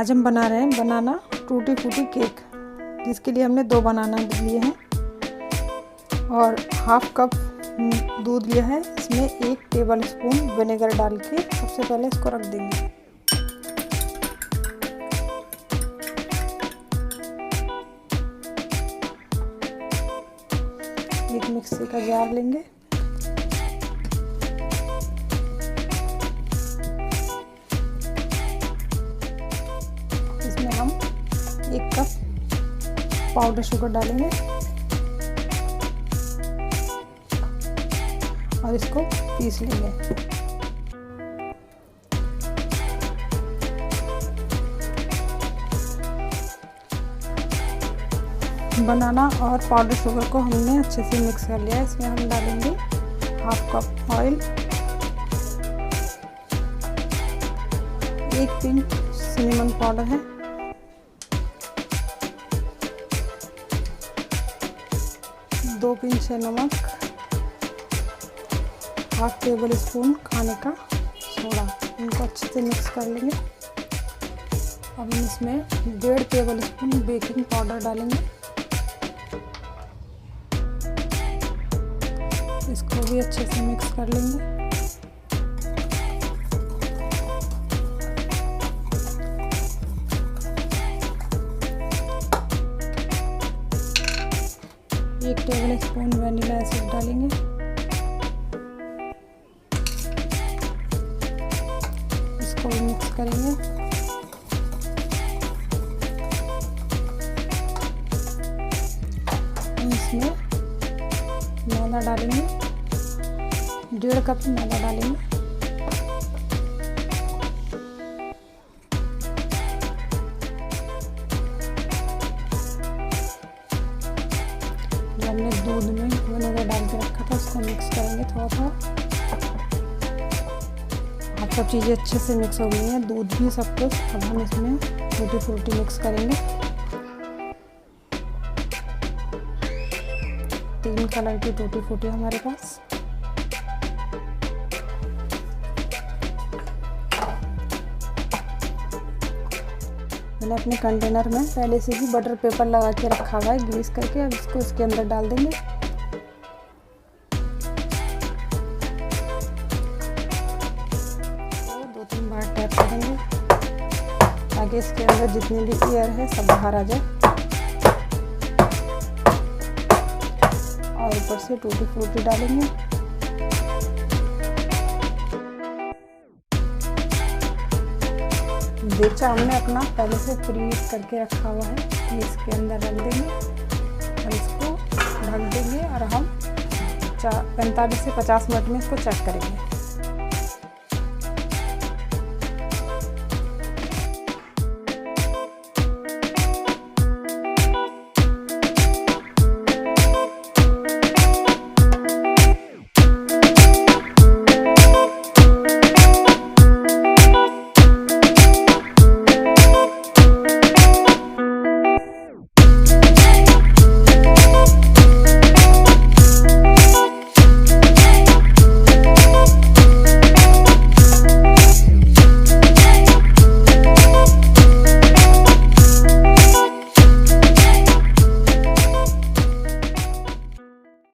आज हम बना रहे हैं बनाना टूटी फूटी केक, जिसके लिए हमने 2 बनाना लिए हैं और हाफ कप दूध लिया है। इसमें 1 टेबल स्पून विनेगर डाल के सबसे पहले इसको रख देंगे। एक मिक्सी का जार लेंगे, इसमें हम 1 कप पाउडर शुगर डालेंगे और इसको पीस लेंगे। बनाना और पाउडर शुगर को हमने अच्छे से मिक्स कर लिया है। इसमें हम डालेंगे half cup oil, 1 pinch cinnamon powder है, 2 पिंच है नमक, हाफ टेबल स्पून खाने का सोडा। इनको अच्छे से मिक्स कर लेंगे। अब हम इसमें 1.5 टेबल स्पून बेकिंग पाउडर डालेंगे। इसको भी अच्छे से मिक्स कर लेंगे। एक टेबल स्पून वनीला एसिड डालेंगे। इसको भी मिक्स करेंगे। इसमें मैदा डालेंगे, 1.5 कप मैदा डालेंगे। जो हमने दूध में विनेगर डाल के रखा था उसको मिक्स करेंगे थोड़ा थोड़ा। अब सब चीज़ें अच्छे से मिक्स हो गई हैं, दूध भी सब कुछ। अब हम इसमें टूटी फ्रूटी मिक्स करेंगे। 3 कलर की टूटी फ्रूटी हमारे पास। मैंने अपने कंटेनर में पहले से ही बटर पेपर लगा के रखा हुआ है ग्रीस करके। अब इसको इसके अंदर डाल देंगे। तो 2-3 बार टैप करेंगे ताकि इसके अंदर जितनी भी एयर है सब बाहर आ जाए। और ऊपर से टूटी फ्रूटी डालेंगे। बेचा हमने अपना पहले से फ्रीज करके रखा हुआ है, इसके अंदर रख देंगे और इसको ढक देंगे और हम 45 से 50 मिनट में इसको चेक करेंगे।